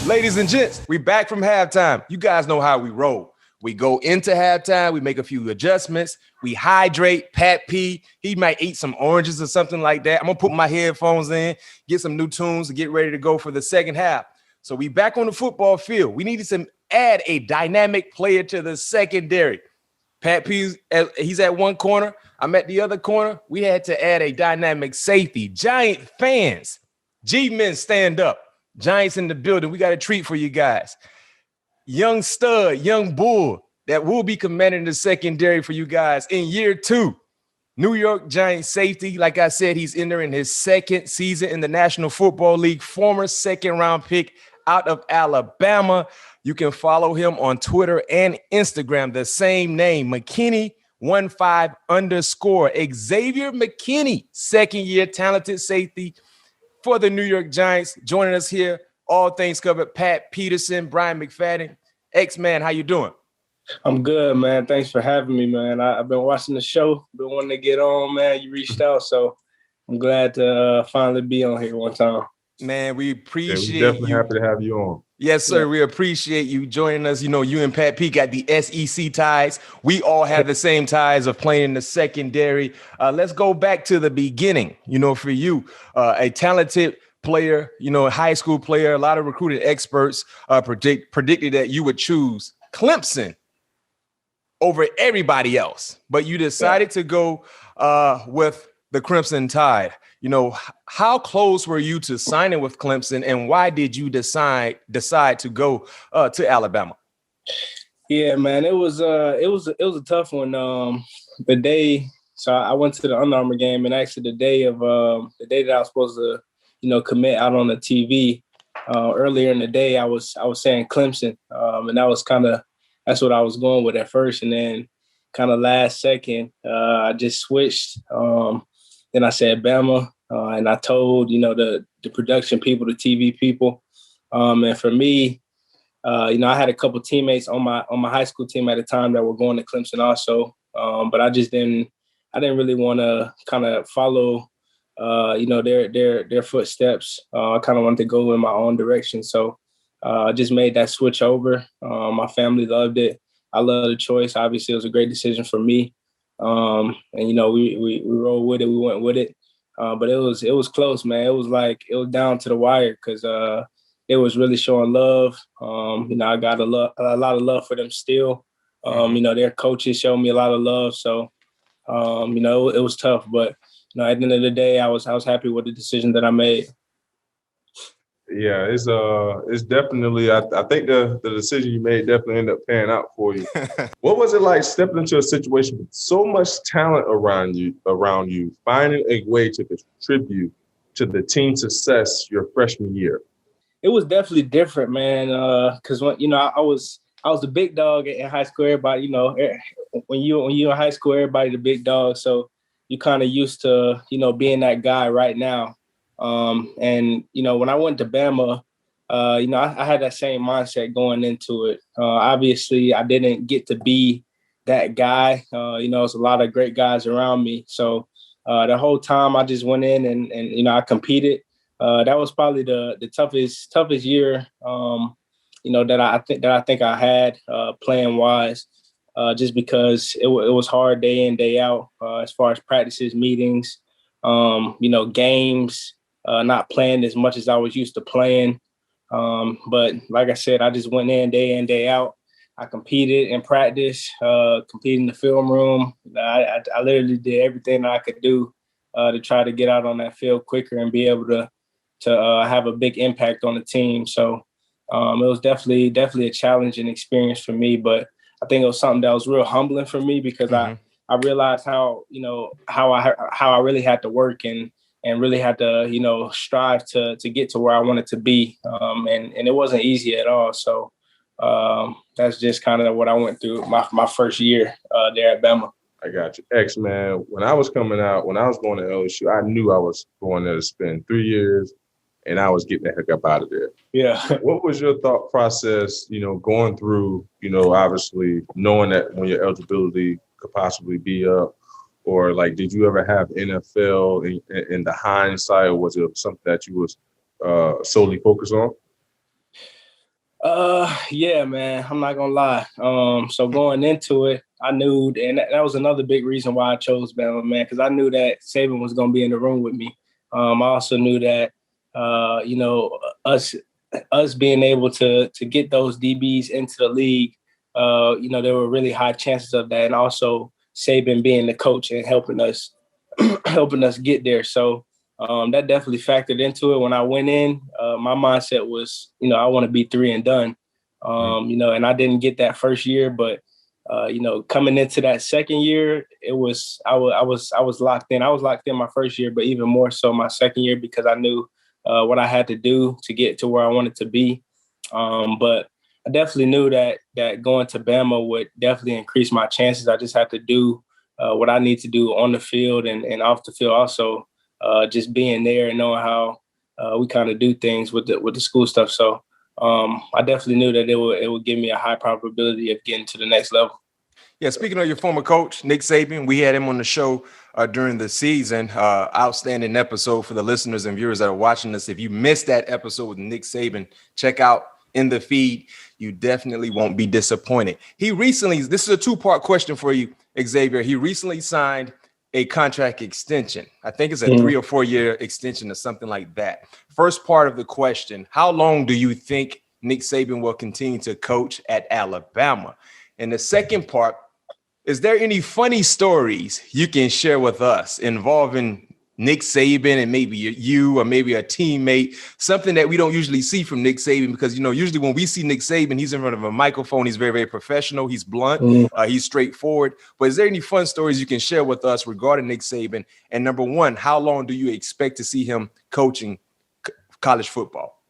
Ladies and gents, we back from halftime. You guys know how we roll. We go into halftime, we make a few adjustments, we hydrate. Pat P, he might eat some oranges or something like that. I'm gonna put my headphones in, get some new tunes to get ready to go for the second half. So we back on the football field. We needed to add a dynamic player to the secondary. Pat P, he's at one corner, I'm at the other corner. We had to add a dynamic safety. Giant fans, G-men stand up. Giants in the building. We got a treat for you guys. Young stud, young bull that will be commanding the secondary for you guys in year 2. New York Giants safety. Like I said, he's entering his second season in the National Football League. Former second-round pick out of Alabama. You can follow him on Twitter and Instagram. The same name, McKinney15_. Xavier McKinney, second-year talented safety for the New York Giants. Joining us here, all things covered, Pat Peterson, Bryant McFadden. X-Man, how you doing? I'm good, man. Thanks for having me, man. I've been watching the show, been wanting to get on, man. You reached out, so I'm glad to finally be on here one time. Man, we appreciate we're definitely you. Happy to have you on. Yes, sir. Yeah. We appreciate you joining us. You know, you and Pat P got the SEC ties. We all have the same ties of playing in the secondary. Let's go back to the beginning. You know, for you, a talented player, you know, a high school player, a lot of recruited experts predicted that you would choose Clemson over everybody else, but you decided to go with the Crimson Tide. You know, how close were you to signing with Clemson, and why did you decide to go to Alabama? Yeah, man, it was a tough one. The day, so I went to the Under Armour game, and actually the day that I was supposed to, you know, commit out on the TV, earlier in the day, I was saying Clemson, and that's what I was going with at first, and then kind of last second, I just switched. Then I said Bama, and I told, you know, the production people, the TV people, and for me, you know, I had a couple teammates on my high school team at the time that were going to Clemson also, but I didn't really want to kind of follow, you know, their footsteps. I kind of wanted to go in my own direction, so I just made that switch over. My family loved it. I love the choice. Obviously, it was a great decision for me. And you know, we rolled with it. We went with it. But it was close, man. It was down to the wire because it was really showing love. You know, I got a lot of love for them still. You know, their coaches showed me a lot of love. So, you know, it was tough. But you know, at the end of the day, I was happy with the decision that I made. Yeah, it's definitely. I think the decision you made definitely ended up paying out for you. What was it like stepping into a situation with so much talent around you, finding a way to contribute to the team's success your freshman year? It was definitely different, man. Because when, you know, I was the big dog in high school. Everybody, you know, when you in high school, everybody the big dog. So you kind of used to, you know, being that guy right now. And, you know, when I went to Bama, you know, I had that same mindset going into it. Obviously, I didn't get to be that guy. You know, there's a lot of great guys around me. So the whole time I just went in and you know, I competed. That was probably the toughest year, you know, that I think I had playing wise, just because it was hard day in, day out, as far as practices, meetings, you know, games. Not playing as much as I was used to playing. But like I said, I just went in, day out. I competed in practice, competed in the film room. I literally did everything that I could do to try to get out on that field quicker and be able to have a big impact on the team. So it was definitely a challenging experience for me, but I think it was something that was real humbling for me because I realized how, you know, how I really had to work and really had to, you know, strive to get to where I wanted to be. And it wasn't easy at all. So that's just kind of what I went through my first year there at Bama. I got you. X-Man, when I was going to LSU, I knew I was going there to spend 3 years and I was getting the heck up out of there. Yeah. What was your thought process, you know, going through, you know, obviously knowing that when your eligibility could possibly be up? Or like, did you ever have NFL in the hindsight, or was it something that you was solely focused on? Yeah, man, I'm not gonna lie. So going into it, I knew, and that was another big reason why I chose Bama, man, because I knew that Saban was gonna be in the room with me. I also knew that, us being able to get those DBs into the league, there were really high chances of that, and also Saban being the coach and helping us helping us get there. So that definitely factored into it. When I went in, my mindset was, I want to be 3 and done. And I didn't get that first year, but coming into that second year, I was locked in. I was locked in my first year, but even more so my second year because I knew what I had to do to get to where I wanted to be. But I definitely knew that going to Bama would definitely increase my chances. I just have to do what I need to do on the field and off the field also. Just being there and knowing how we kind of do things with the school stuff. So I definitely knew that it would give me a high probability of getting to the next level. Yeah, speaking of your former coach, Nick Saban, we had him on the show during the season. Outstanding episode for the listeners and viewers that are watching us. If you missed that episode with Nick Saban, check out in the feed. You definitely won't be disappointed. This is a 2-part question for you, Xavier. He recently signed a contract extension. I think it's a 3 or 4 year extension or something like that. First part of the question, how long do you think Nick Saban will continue to coach at Alabama? And the second part, is there any funny stories you can share with us involving Nick Saban and maybe you or maybe a teammate, something that we don't usually see from Nick Saban? Because, usually when we see Nick Saban, he's in front of a microphone. He's very, very professional. He's blunt. He's straightforward. But is there any fun stories you can share with us regarding Nick Saban? And number one, how long do you expect to see him coaching college football?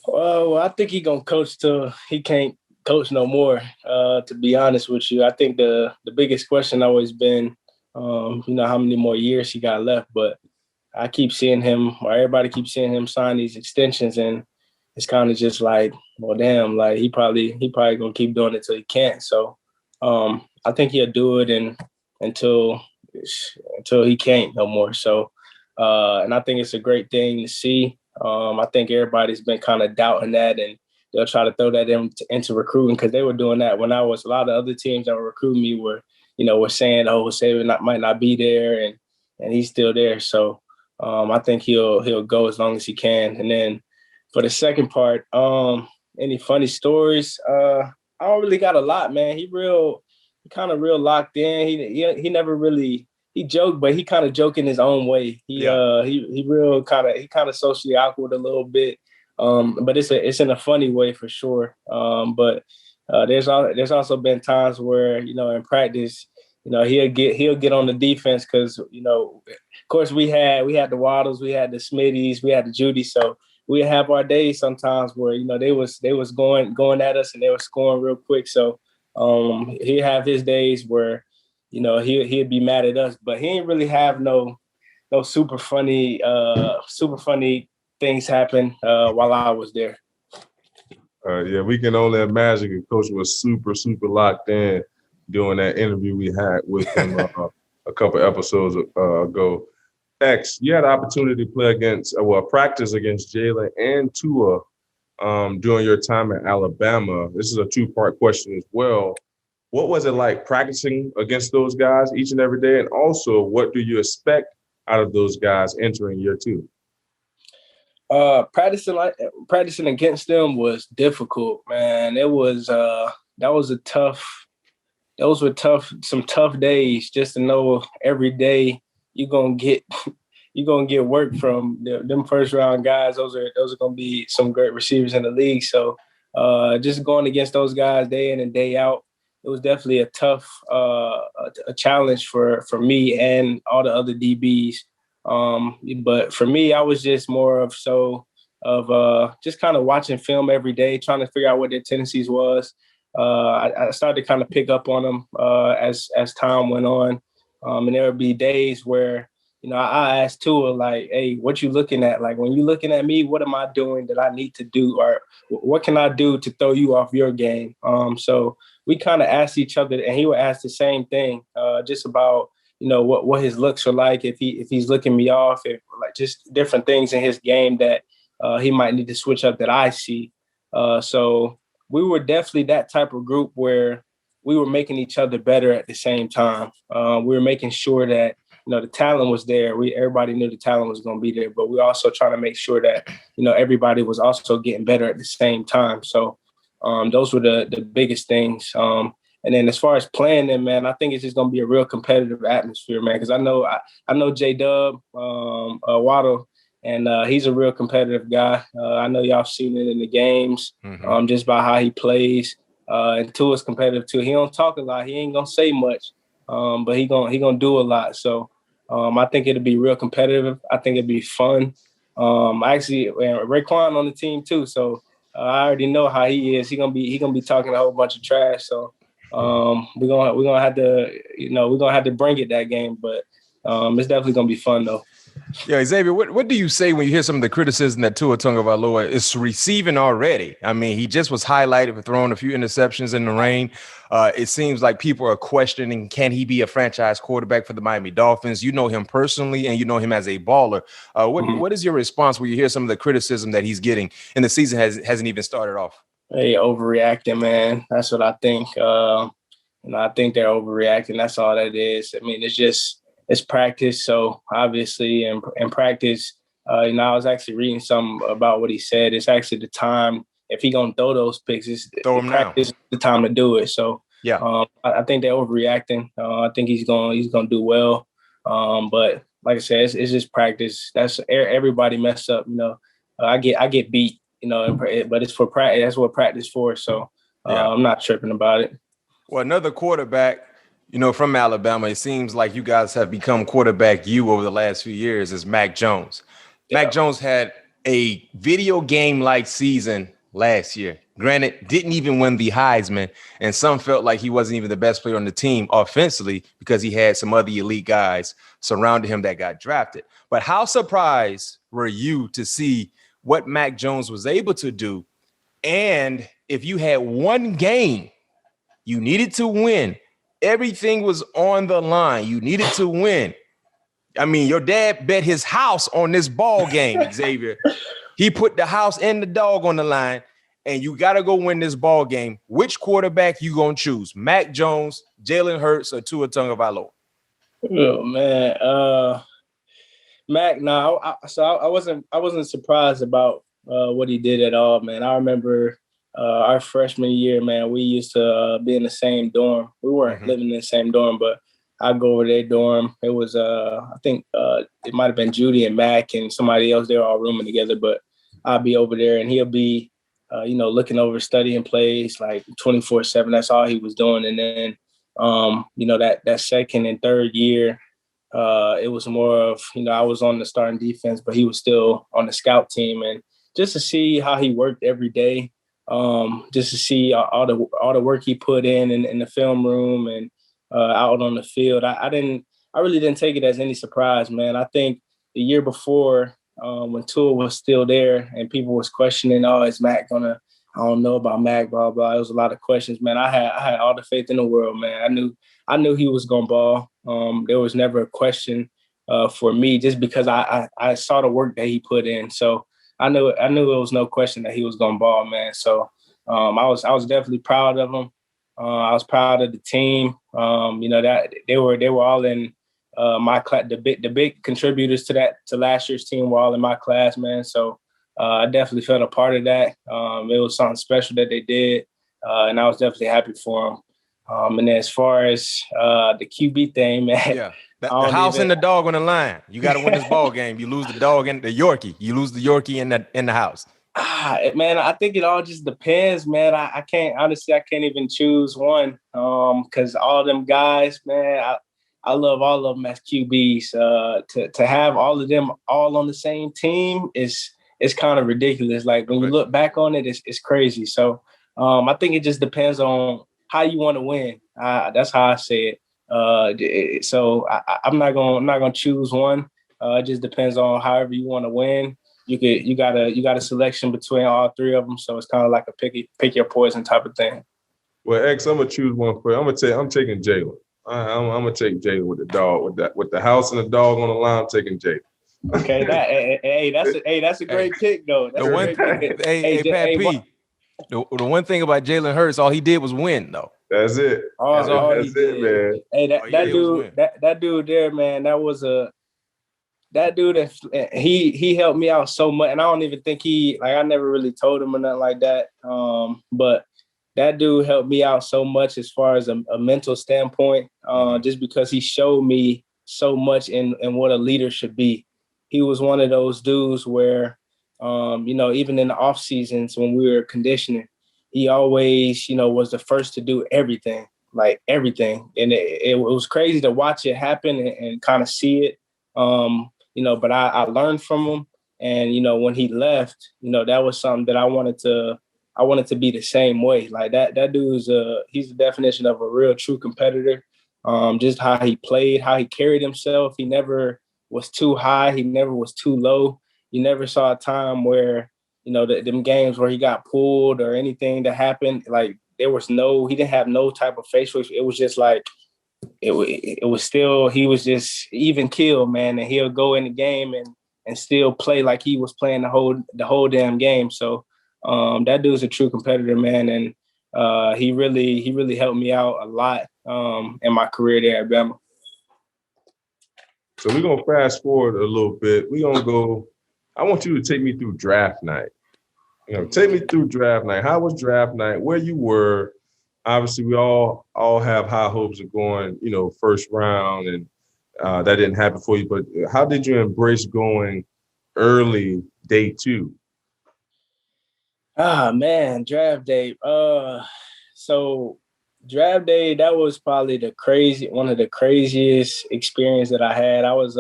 Well, I think he's going to coach till he can't coach no more, to be honest with you. I think the biggest question always been, how many more years he got left. But I keep seeing him, or everybody keeps seeing him sign these extensions, and it's kind of just like, well, damn, like he probably gonna keep doing it till he can't. So I think he'll do it until he can't no more. So and I think it's a great thing to see. I think everybody's been kind of doubting that, and they'll try to throw that into recruiting because they were doing that when I was. A lot of other teams that were recruiting me were saying, oh, Saban might not be there, and he's still there. So I think he'll go as long as he can. And then for the second part, any funny stories? I don't really got a lot, man. He kind of real locked in. He never really. He joked, but he kind of joked in his own way. He kind of socially awkward a little bit, but it's in a funny way for sure. But there's also been times where in practice, he'll get on the defense because of course we had the Waddles, we had the Smitties, we had the Judy, so we have our days sometimes where they was going at us and they were scoring real quick. So he'd have his days where he'd be mad at us, but he ain't really have no super funny things happen while I was there. Yeah, we can only imagine the coach was super, super locked in during that interview we had with him a couple episodes ago. X, you had the opportunity to practice against Jalen and Tua during your time at Alabama. This is a 2-part question as well. What was it like practicing against those guys each and every day? And also, what do you expect out of those guys entering year 2? Practicing against them was difficult, man. Those were some tough days just to know every day you're gonna get work from them first round guys. Those are gonna be some great receivers in the league. So just going against those guys day in and day out, it was definitely a tough a challenge for me and all the other DBs. But for me, I was just more of just kind of watching film every day, trying to figure out what their tendencies was. I started to kind of pick up on them as time went on. And there would be days where, I asked Tua, like, hey, what you looking at? Like, when you're looking at me, what am I doing that I need to do? Or what can I do to throw you off your game? So we kind of asked each other, and he would ask the same thing, just about, what his looks are like, if he's looking me off, like just different things in his game that he might need to switch up that I see. So we were definitely that type of group where we were making each other better at the same time. We were making sure that, the talent was there. Everybody knew the talent was going to be there, but we also trying to make sure that, everybody was also getting better at the same time. So those were the biggest things. And then as far as playing them, man, I think it's just going to be a real competitive atmosphere, man, because I know J-Dub, Waddle, and he's a real competitive guy. I know y'all seen it in the games, just by how he plays. And Tua's competitive too. He don't talk a lot. He ain't gonna say much, but he gonna do a lot. So I think it'll be real competitive. I think it'll be fun. Actually, Raekwon on the team too. So I already know how he is. He gonna be talking a whole bunch of trash. So we're gonna have to bring it that game. But it's definitely gonna be fun though. Yeah, Xavier, what do you say when you hear some of the criticism that Tua Tagovailoa is receiving already? I mean, he just was highlighted for throwing a few interceptions in the rain. It seems like people are questioning, can he be a franchise quarterback for the Miami Dolphins? You know him personally, and you know him as a baller. What is your response when you hear some of the criticism that he's getting, and the season hasn't even started off? Hey, overreacting, man. That's what I think. I think they're overreacting. That's all that is. I mean, it's practice. So obviously in practice, I was actually reading something about what he said. It's actually the time, if he going to throw those picks, practice the time to do it. So yeah, I think they're overreacting. I think he's going to do well. But like I said, it's just practice. That's everybody mess up. I get beat, but it's for practice. That's what practice for. So I'm not tripping about it. Well, another quarterback, from Alabama, it seems like you guys have become quarterback over the last few years is Mac Jones. Yeah. Mac Jones had a video game-like season last year. Granted, didn't even win the Heisman, and some felt like he wasn't even the best player on the team offensively because he had some other elite guys surrounding him that got drafted. But how surprised were you to see what Mac Jones was able to do? And if you had one game you needed to win, everything was on the line. You needed to win. I mean, your dad bet his house on this ball game, Xavier. He put the house and the dog on the line, and you got to go win this ball game. Which quarterback you going to choose? Mac Jones, Jalen Hurts, or Tua Tagovailoa? Oh, man. Mac, I wasn't surprised about what he did at all, man. I remember our freshman year, man, we used to be in the same dorm. We weren't living in the same dorm, but I'd go over their dorm. It was, I think it might have been Judy and Mac and somebody else. They were all rooming together, but I'd be over there and he'll be, looking over, studying plays like 24/7. That's all he was doing. And then, that second and third year, it was more of, I was on the starting defense, but he was still on the scout team. And just to see how he worked every day, just to see all the work he put in the film room and out on the field. I really didn't take it as any surprise, man. I think the year before, when Tua was still there and people was questioning, is Mac I don't know about Mac, blah, blah. It was a lot of questions, man. I had all the faith in the world, man. I knew he was going to ball. There was never a question for me just because I saw the work that he put in. So I knew there was no question that he was going to ball, man. So I was definitely proud of him. I was proud of the team. That they were all in my class. The big contributors to last year's team were all in my class, man. So I definitely felt a part of that. It was something special that they did, and I was definitely happy for them. And then as far as the QB thing, man. Yeah. The house and the dog on the line. You got to win this ball game. You lose the dog and the Yorkie. You lose the Yorkie in the house. Man, I think it all just depends, man. I can't even choose one. Because all them guys, man, I love all of them as QBs. To have all of them all on the same team is kind of ridiculous. Like when you look back on it, it's crazy. So I think it just depends on how you want to win. That's how I say it. So I'm not gonna choose one. It just depends on however you want to win. You got a selection between all three of them, so it's kind of like a pick your poison type of thing. Well, X, I'm gonna choose one for you. I'm taking Jalen. I'm gonna take Jalen with the dog, with the house and the dog on the line. I'm taking Jalen. Okay, that's a great pick though. That's a great pick. Hey, Pat P. The one thing about Jalen Hurts, all he did was win, though. That's it. That's it, man. Hey, that dude there, man, that dude, he helped me out so much. And I don't even think I never really told him or nothing like that. But that dude helped me out so much as far as a mental standpoint, just because he showed me so much in what a leader should be. He was one of those dudes where, even in the off seasons when we were conditioning, he always, was the first to do everything, like everything. And it was crazy to watch it happen and kind of see it. But I learned from him. And, when he left, that was something that I wanted to be the same way. Like that dude he's the definition of a real true competitor. Just how he played, how he carried himself. He never was too high. He never was too low. You never saw a time where, them games where he got pulled or anything that happened. Like he didn't have no type of face. It was just like, it was still, he was just even keel, man. And he'll go in the game and still play like he was playing the whole damn game. So that dude's a true competitor, man. And he really helped me out a lot in my career there at Bama. So we're going to fast forward a little bit. I want you to take me through draft night. Take me through draft night. How was draft night? Where you were? Obviously, we all have high hopes of going, first round, and that didn't happen for you. But how did you embrace going early day 2? Ah, man, draft day. So draft day, that was probably one of the craziest experience that I had. I was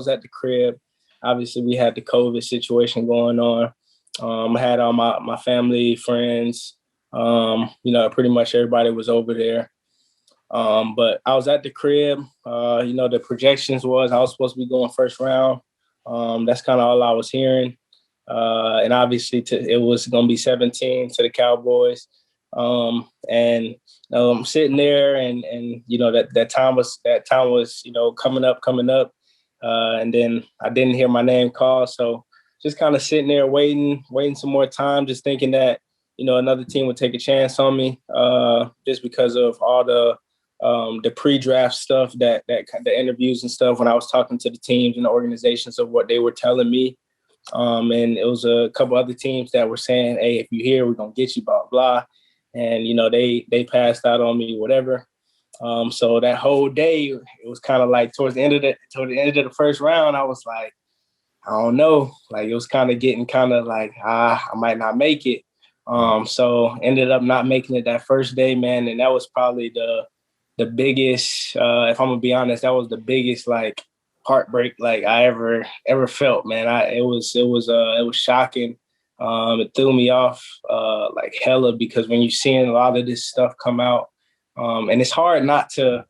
at the crib. Obviously, we had the COVID situation going on. I had all my family, friends, pretty much everybody was over there. But I was at the crib. The projections was I was supposed to be going first round. That's kind of all I was hearing. And obviously it was going to be 17 to the Cowboys. And I'm sitting there and that time was coming up. And then I didn't hear my name called. So just kind of sitting there waiting some more time, just thinking that, another team would take a chance on me, just because of all the pre-draft stuff, that the interviews and stuff when I was talking to the teams and the organizations of what they were telling me. And it was a couple other teams that were saying, hey, if you're here, we're going to get you, blah, blah. And, they passed out on me, whatever. So that whole day, it was kind of like toward the end of the first round, I was like, I don't know. Like it was kind of getting kind of like, I might not make it. So ended up not making it that first day, man. And that was probably the biggest, if I'm gonna be honest, that was the biggest like heartbreak like I ever felt, man. It was shocking. It threw me off like hella, because when you're seeing a lot of this stuff come out, and it's hard not to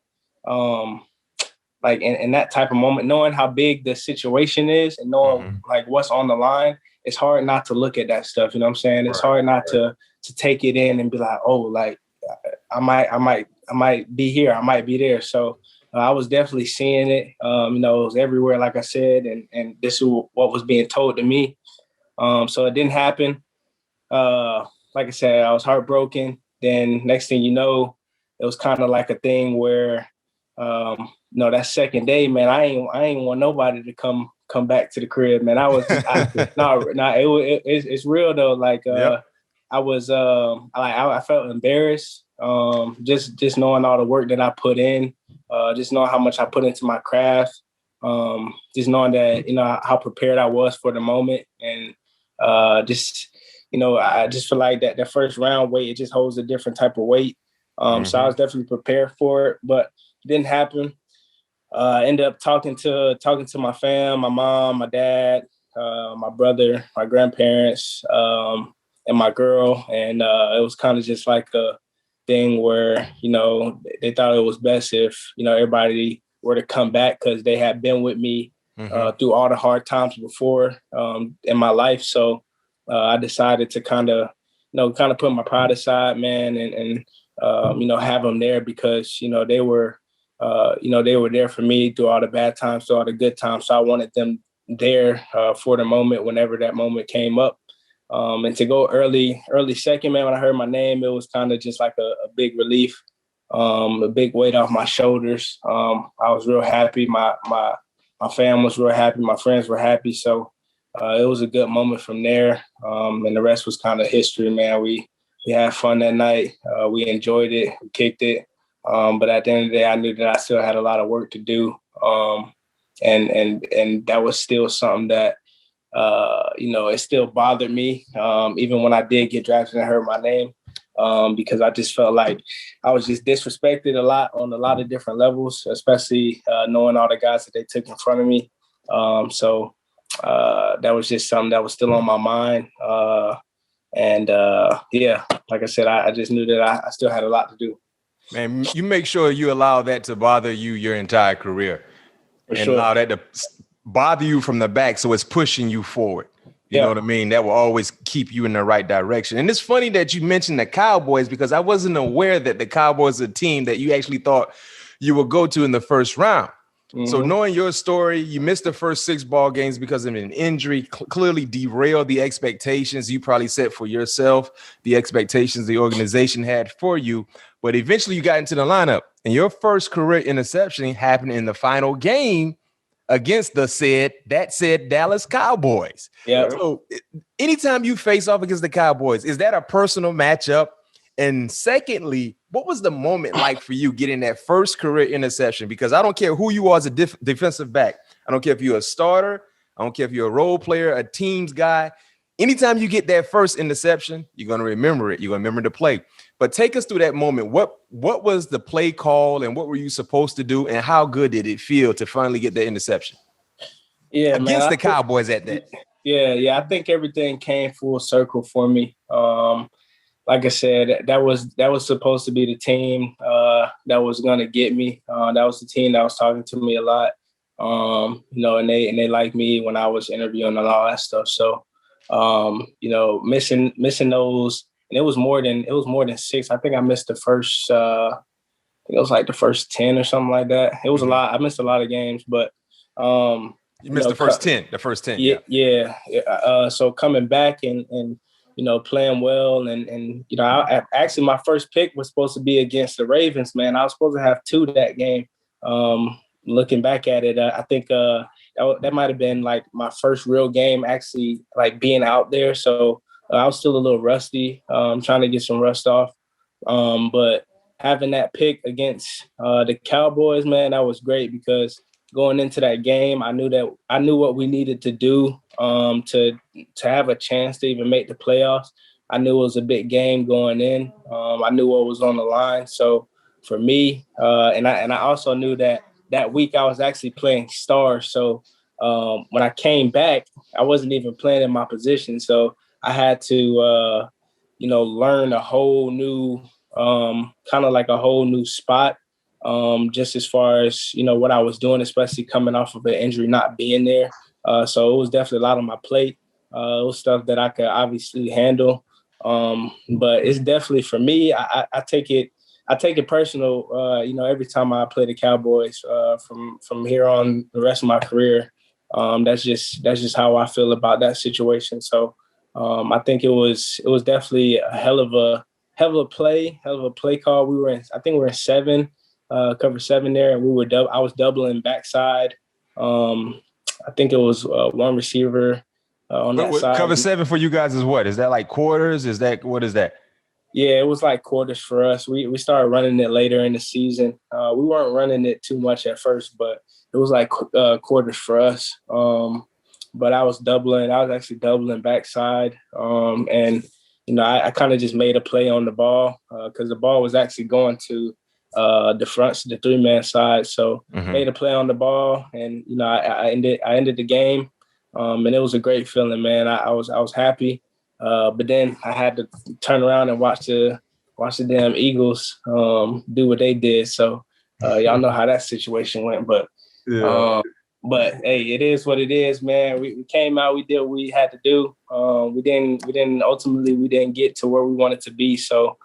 like in that type of moment, knowing how big the situation is and knowing like what's on the line, it's hard not to look at that stuff. You know what I'm saying? It's hard not to take it in and be like, oh, like I might be here, I might be there. So I was definitely seeing it. It was everywhere, like I said, and this is what was being told to me. So it didn't happen. Like I said, I was heartbroken. Then next thing you know, it was kind of like a thing where, that second day, man, I ain't want nobody to come back to the crib, man. I was it's real though. Like I was I felt embarrassed. Just knowing all the work that I put in, just knowing how much I put into my craft, just knowing that how prepared I was for the moment, and I just feel like that the first round weight, it just holds a different type of weight. So I was definitely prepared for it, but it didn't happen. Ended up talking to my fam, my mom, my dad, my brother, my grandparents, and my girl. And it was kind of just like a thing where, they thought it was best if, everybody were to come back, because they had been with me through all the hard times before in my life. So I decided to kind of put my pride aside, man, and have them there, because, they were there for me through all the bad times, through all the good times. So I wanted them there for the moment, whenever that moment came up. And to go early second, man, when I heard my name, it was kind of just like a big relief, a big weight off my shoulders. I was real happy. My fam was real happy. My friends were happy. So it was a good moment from there. And the rest was kind of history, man. We had fun that night. We enjoyed it. We kicked it. But at the end of the day, I knew that I still had a lot of work to do. And that was still something that, it still bothered me, even when I did get drafted and heard my name, because I just felt like I was just disrespected a lot on a lot of different levels, especially knowing all the guys that they took in front of me. So that was just something that was still on my mind. Like I said, I just knew that I still had a lot to do. Man, you make sure you allow that to bother you your entire career. For and sure. allow that to bother you from the back, so it's pushing you forward. You know what I mean? That will always keep you in the right direction. And it's funny that you mentioned the Cowboys, because I wasn't aware that the Cowboys are a team that you actually thought you would go to in the first round. Mm-hmm. So knowing your story, you missed the first 6 ball games because of an injury, clearly derailed the expectations you probably set for yourself, the expectations the organization had for you. But eventually you got into the lineup, and your first career interception happened in the final game against that said Dallas Cowboys. Yeah. So anytime you face off against the Cowboys, is that a personal matchup? And secondly, what was the moment like for you getting that first career interception? Because I don't care who you are as a defensive back. I don't care if you're a starter. I don't care if you're a role player, a teams guy. Anytime you get that first interception, you're going to remember it. You're going to remember the play. But take us through that moment. What was the play call, and what were you supposed to do, and how good did it feel to finally get that interception? Yeah, against the Cowboys at that. Yeah. I think everything came full circle for me. Like I said, that was supposed to be the team that was going to get me. That was the team that was talking to me a lot. And they liked me when I was interviewing and all that stuff. So, missing those, and it was more than 6. I think I missed the first. I think it was like the first 10 or something like that. It was a lot. I missed a lot of games, but you missed the first 10. The first 10. Yeah. So coming back and playing well, and actually my first pick was supposed to be against the Ravens. Man, I was supposed to have 2 that game. Looking back at it, I think that might have been like my first real game actually, like being out there. So I was still a little rusty, trying to get some rust off. But having that pick against the Cowboys, man, that was great, because going into that game, I knew what we needed to do to have a chance to even make the playoffs. I knew it was a big game going in. I knew what was on the line. So for me, and I also knew that week I was actually playing stars. So when I came back, I wasn't even playing in my position. So I had to, learn a whole new, kind of like a whole new spot. Just as far as, what I was doing, especially coming off of an injury, not being there. So it was definitely a lot on my plate. It was stuff that I could obviously handle. But it's definitely, for me, I take it personal, every time I play the Cowboys, from here on the rest of my career. That's just how I feel about that situation. So I think it was definitely a hell of a play call. I think we were in 7. Cover 7 there, and I was doubling backside. I think it was one receiver on that side. Cover 7 for you guys is what? Is that like quarters? What is that? Yeah, it was like quarters for us. We started running it later in the season. We weren't running it too much at first, but it was like quarters for us. But I was actually doubling backside. And I kind of just made a play on the ball because the ball was actually going to the front, the 3-man side. So made a play on the ball, and I ended the game, and it was a great feeling, man. I was happy, but then I had to turn around and watch the damn Eagles do what they did. So y'all know how that situation went, but but hey, it is what it is, man. We came out, we did what we had to do. We didn't get to where we wanted to be. So.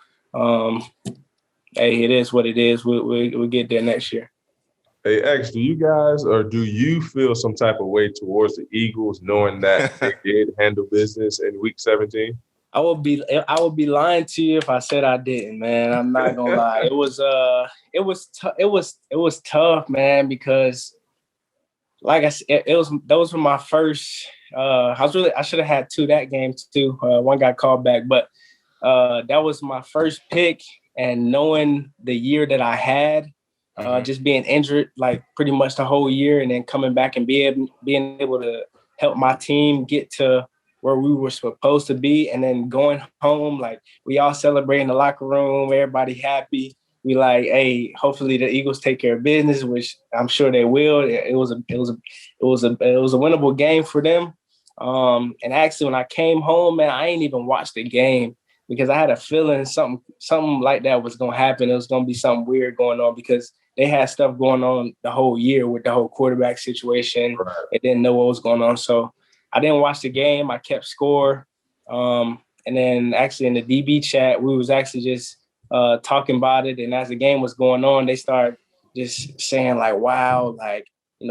Hey, it is what it is. We'll get there next year. Hey, X, do you feel some type of way towards the Eagles knowing that they did handle business in Week 17? I would be lying to you if I said I didn't, man. I'm not gonna lie. It was tough, man, because like I said, those were my first. I should have had two that game too. One got called back, but that was my first pick, and knowing the year that I had, just being injured like pretty much the whole year, and then coming back and being able to help my team get to where we were supposed to be, and then going home, like we all celebrate in the locker room, everybody happy. We like, hey, hopefully the Eagles take care of business, which I'm sure they will. It was a winnable game for them. And actually, when I came home, man, I ain't even watched the game because I had a feeling something like that was gonna happen. It was gonna be something weird going on because they had stuff going on the whole year with the whole quarterback situation. Right. They didn't know what was going on, so I didn't watch the game. I kept score. And then actually in the DB chat, we was actually just talking about it. And as the game was going on, they started just saying like, wow, like,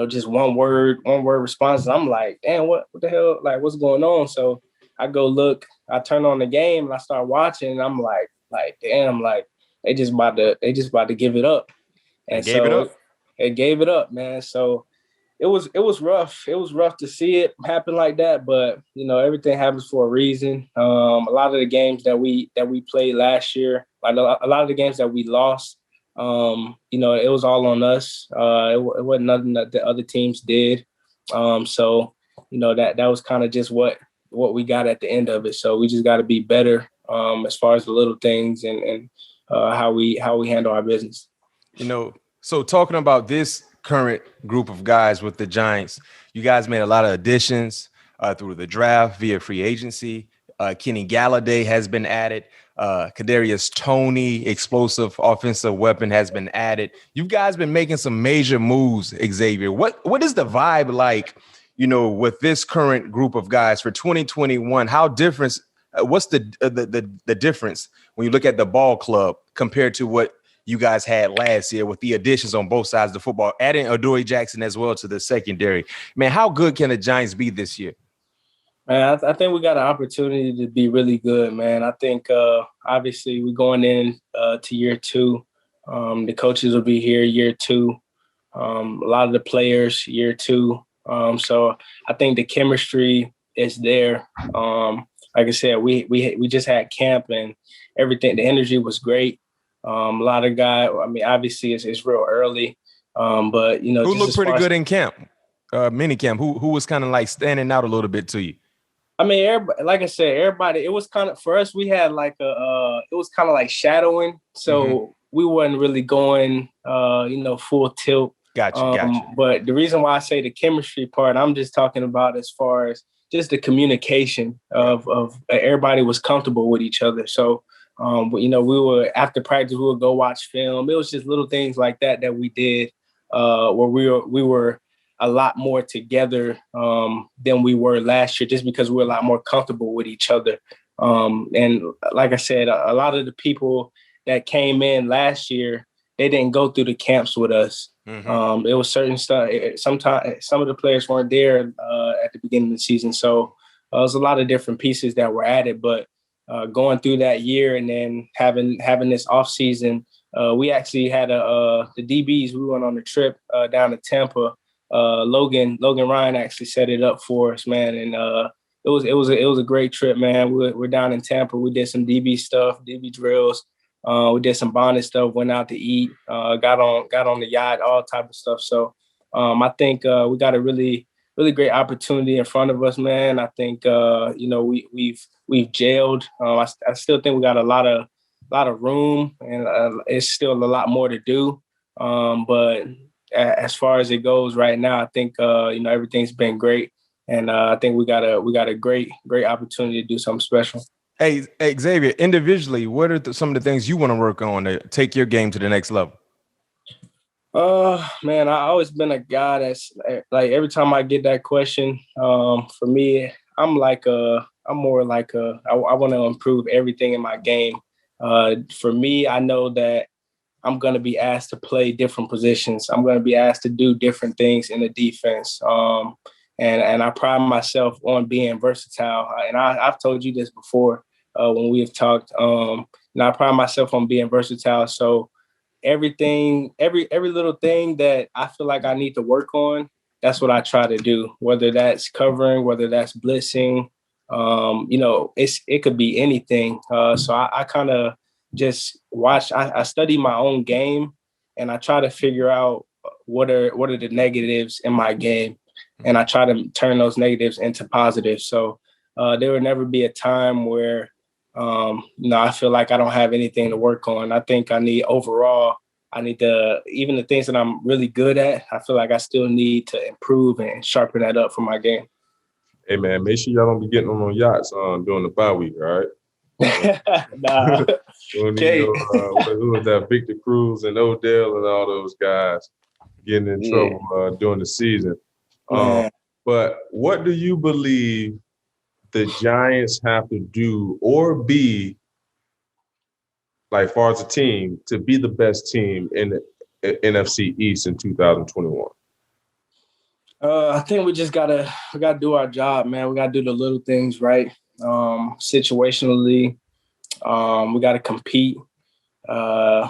just one word responses. I'm like, damn, what the hell? Like, what's going on? So I go look, I turn on the game and I start watching and I'm like, damn, like they just about to give it up. And they gave it up. It gave it up, man. So it was rough. It was rough to see it happen like that, but everything happens for a reason. A lot of the games that we played last year, like a lot of the games that we lost, it was all on us. It wasn't nothing that the other teams did. So that was kind of just what we got at the end of it. So we just got to be better as far as the little things and how we handle our business. So talking about this current group of guys with the Giants, you guys made a lot of additions through the draft via free agency. Kenny Galladay has been added. Kadarius Toney, explosive offensive weapon, has been added. You guys been making some major moves, Xavier. What is the vibe like, with this current group of guys for 2021? How different? What's the difference when you look at the ball club compared to what you guys had last year with the additions on both sides of the football, adding Adoree Jackson as well to the secondary? Man, how good can the Giants be this year? Man, I think we got an opportunity to be really good, man. I think obviously we're going in to year two. The coaches will be here year two. A lot of the players year two. So I think the chemistry is there. Like I said, we just had camp and everything. The energy was great. A lot of guys. I mean, obviously it's real early, but who looked pretty good in camp, mini camp. Who was kind of like standing out a little bit to you? I mean, everybody, like I said, everybody. It was kind of for us. We had like it was kind of like shadowing, so we wasn't really going, full tilt. Gotcha. But the reason why I say the chemistry part, I'm just talking about as far as just the communication of everybody was comfortable with each other. So. We were after practice, we would go watch film. It was just little things like that we did where we were a lot more together than we were last year, just because we were a lot more comfortable with each other. And like I said, a lot of the people that came in last year, they didn't go through the camps with us. It was certain stuff. Sometimes some of the players weren't there at the beginning of the season, so it was a lot of different pieces that were added, but. Going through that year and then having this off season, we actually had the DBs. We went on a trip down to Tampa. Logan Ryan actually set it up for us, man, and it was a great trip, man. We're down in Tampa. We did some DB stuff, DB drills. We did some bonding stuff. Went out to eat. Got on the yacht, all type of stuff. So I think we got a really great opportunity in front of us, man. I think we've gelled. I still think we got a lot of room, and it's still a lot more to do. But as far as it goes right now, I think everything's been great, and I think we got a great opportunity to do something special. Hey, Xavier, individually, what are some of the things you want to work on to take your game to the next level? Man, I always been a guy that's like every time I get that question, for me, I'm more like I want to improve everything in my game. For me, I know that I'm going to be asked to play different positions. I'm going to be asked to do different things in the defense. And I pride myself on being versatile. And I've told you this before when we've talked. And I pride myself on being versatile. So every little thing that I feel like I need to work on, that's what I try to do. Whether that's covering, whether that's blitzing, it could be anything. So I kind of just watch. I study my own game, and I try to figure out what are the negatives in my game, and I try to turn those negatives into positives. So there will never be a time where I feel like I don't have anything to work on. I think I need to, even the things that I'm really good at, I feel like I still need to improve and sharpen that up for my game. Hey, man, make sure y'all don't be getting on yachts during the bye week, all right? Nah. Okay. Who was that? Victor Cruz and Odell and all those guys getting in trouble during the season. But what do you believe the Giants have to do or be, like, far as a team, to be the best team in the NFC East in 2021? I think we just gotta do our job, man. We gotta do the little things right. Situationally, we gotta compete. And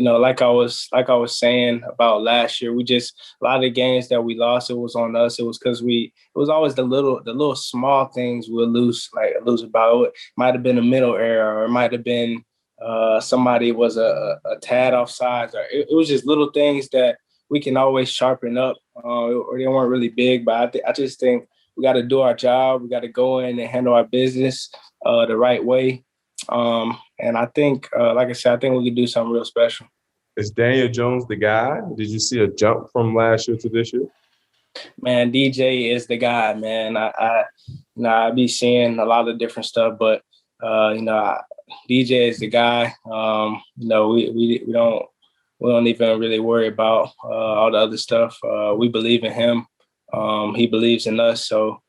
like I was saying about last year, a lot of the games that we lost, it was on us. It was because it was always the little small things we'll lose about. It might have been a middle error, or it might have been somebody was a tad offsides, or it was just little things that we can always sharpen up, or they weren't really big. But I just think we got to do our job. We got to go in and handle our business the right way. And I think, like I said, I think we can do something real special. Is Daniel Jones the guy? Did you see a jump from last year to this year? Man, DJ is the guy, man. I be seeing a lot of different stuff, but DJ is the guy. We don't even really worry about all the other stuff. We believe in him. He believes in us. So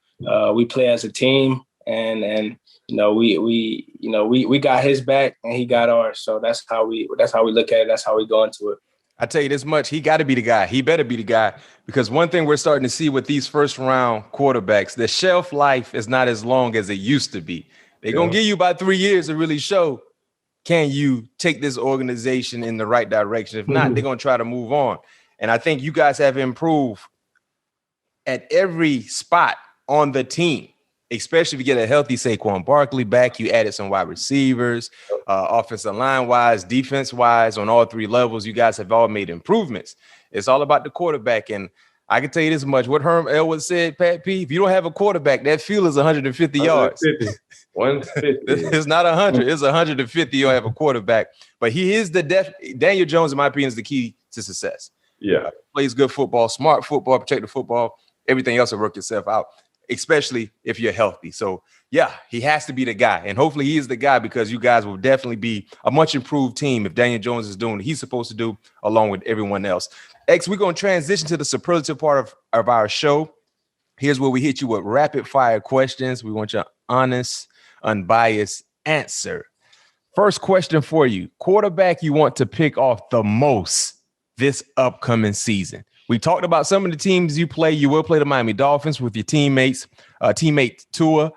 we play as a team, and we got his back and he got ours. So that's how we look at it. That's how we go into it. I tell you this much, he got to be the guy. He better be the guy, because one thing we're starting to see with these first round quarterbacks, the shelf life is not as long as it used to be. They're going to give you about 3 years to really show, can you take this organization in the right direction? If not, they're going to try to move on. And I think you guys have improved at every spot on the team, especially if you get a healthy Saquon Barkley back. You added some wide receivers, offensive line-wise, defense-wise, on all three levels. You guys have all made improvements. It's all about the quarterback. And I can tell you this much. What Herm Elwood said, Pat P, if you don't have a quarterback, that field is 150 yards. 150. It's not 100. It's 150. You don't have a quarterback. But he is Daniel Jones, in my opinion, is the key to success. Yeah. Plays good football, smart football, protect the football. Everything else will work itself out, especially if you're healthy. So, yeah, he has to be the guy. And hopefully he is the guy, because you guys will definitely be a much improved team if Daniel Jones is doing what he's supposed to do along with everyone else. X, we're going to transition to the superlative part of our show. Here's where we hit you with rapid fire questions. We want your honest, unbiased answer. First question for you. Quarterback you want to pick off the most this upcoming season. We talked about some of the teams you play. You will play the Miami Dolphins with your teammate Tua.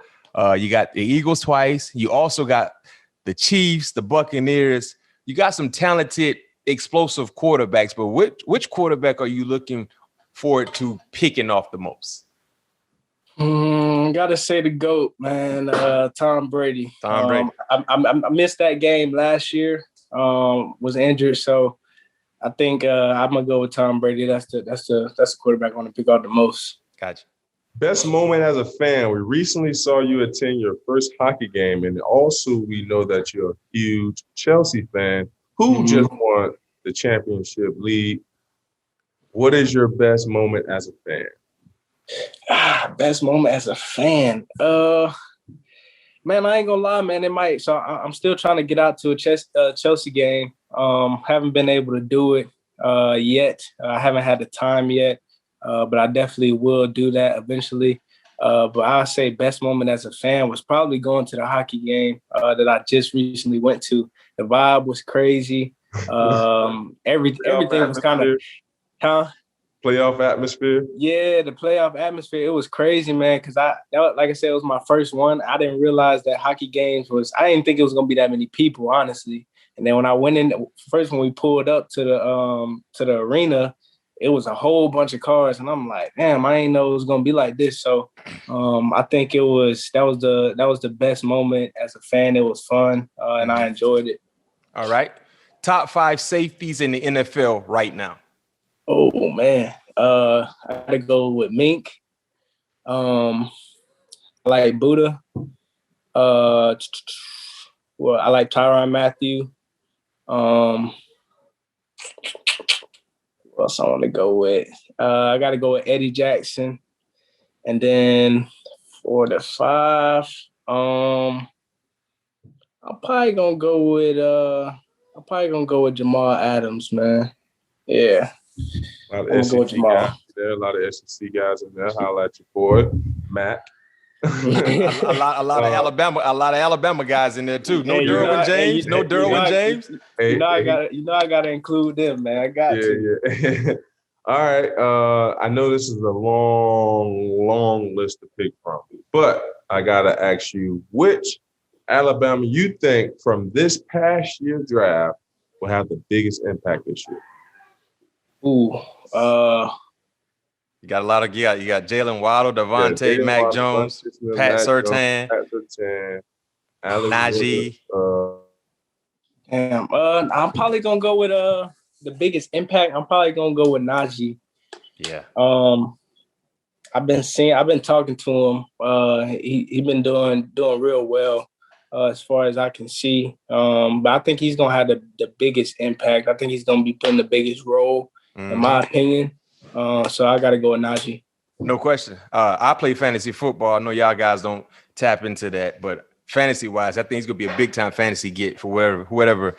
You got the Eagles twice. You also got the Chiefs, the Buccaneers. You got some talented, explosive quarterbacks. But which quarterback are you looking forward to picking off the most? Gotta say the GOAT, man. Tom Brady. Tom Brady. I missed that game last year. Was injured, so I think I'm gonna go with Tom Brady. That's the quarterback I want to pick out the most. Gotcha. Best moment as a fan. We recently saw you attend your first hockey game, and also we know that you're a huge Chelsea fan who just won the championship league. What is your best moment as a fan? Best moment as a fan. Man, I ain't gonna lie, man. It might. So I'm still trying to get out to a Chelsea game. Haven't been able to do it yet. I haven't had the time yet, but I definitely will do that eventually. But I'll say best moment as a fan was probably going to the hockey game that I just recently went to. The vibe was crazy. Everything was kind of, playoff atmosphere. Yeah, the playoff atmosphere. It was crazy, man. Because like I said, it was my first one. I didn't realize that hockey games I didn't think it was gonna be that many people, honestly. And then when I went in first, when we pulled up to the arena, it was a whole bunch of cars, and I'm like, damn, I didn't know it was gonna be like this. So, I think that was the best moment as a fan. It was fun, and I enjoyed it. All right, top 5 safeties in the NFL right now. Oh man, I gotta go with Mink. I like Buddha. Well, I like Tyrann Mathieu. What else I want to go with? I got to go with Eddie Jackson, and then for the 5, I'm probably gonna go with Jamal Adams, man. Yeah. A lot of SEC guys there, a lot of SEC guys in there. Holla at your boy, Mac. a lot of Alabama guys in there too. No Derwin James. I gotta include them, man. I got to. Yeah. All right. I know this is a long list to pick from, but I gotta ask you, which Alabama you think from this past year draft will have the biggest impact this year? Ooh, you got a lot of you got Jalen Waddle, Devontae, Mac Jones, Pat Surtain, Najee. I'm probably gonna go with the biggest impact. I'm probably gonna go with Najee. Yeah. I've been talking to him. He been doing real well as far as I can see. But I think he's gonna have the biggest impact. I think he's gonna be playing the biggest role, in my opinion. So I got to go with Najee. No question. I play fantasy football. I know y'all guys don't tap into that, but fantasy-wise, I think he's going to be a big-time fantasy get for whatever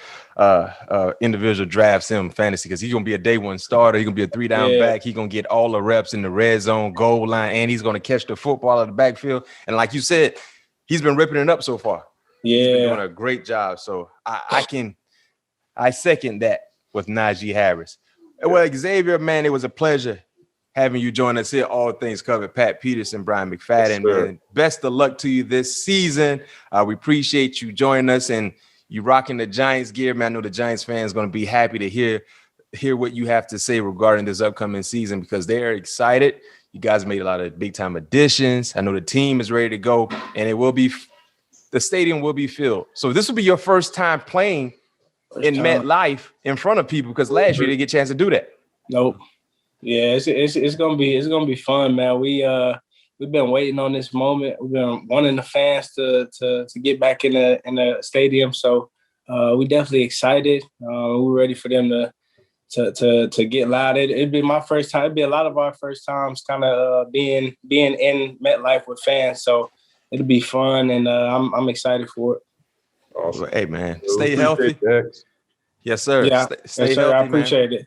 individual drafts him fantasy, because he's going to be a day one starter. He's going to be a 3-down back. He's going to get all the reps in the red zone, goal line, and he's going to catch the football at the backfield. And like you said, he's been ripping it up so far. Yeah. He's been doing a great job. So I second that with Najee Harris. Well, Xavier, man, it was a pleasure having you join us here. All things covered. Pat Peterson, Bryant McFadden, man. Best of luck to you this season. We appreciate you joining us, and you rocking the Giants gear, man. I know the Giants fans going to be happy to hear what you have to say regarding this upcoming season, because they're excited. You guys made a lot of big time additions. I know the team is ready to go, and the stadium will be filled. So this will be your first time playing in MetLife in front of people, because last year they get a chance to do that. Nope. Yeah, it's gonna be fun, man. We've been waiting on this moment. We've been wanting the fans to get back in the stadium. So we definitely excited. We're ready for them to get loud. It'd be my first time. It'd be a lot of our first times kind of being in MetLife with fans. So it'll be fun, and I'm excited for it. Awesome. Hey, man, stay healthy. Yes, sir. Yeah, stay healthy, healthy, I appreciate it.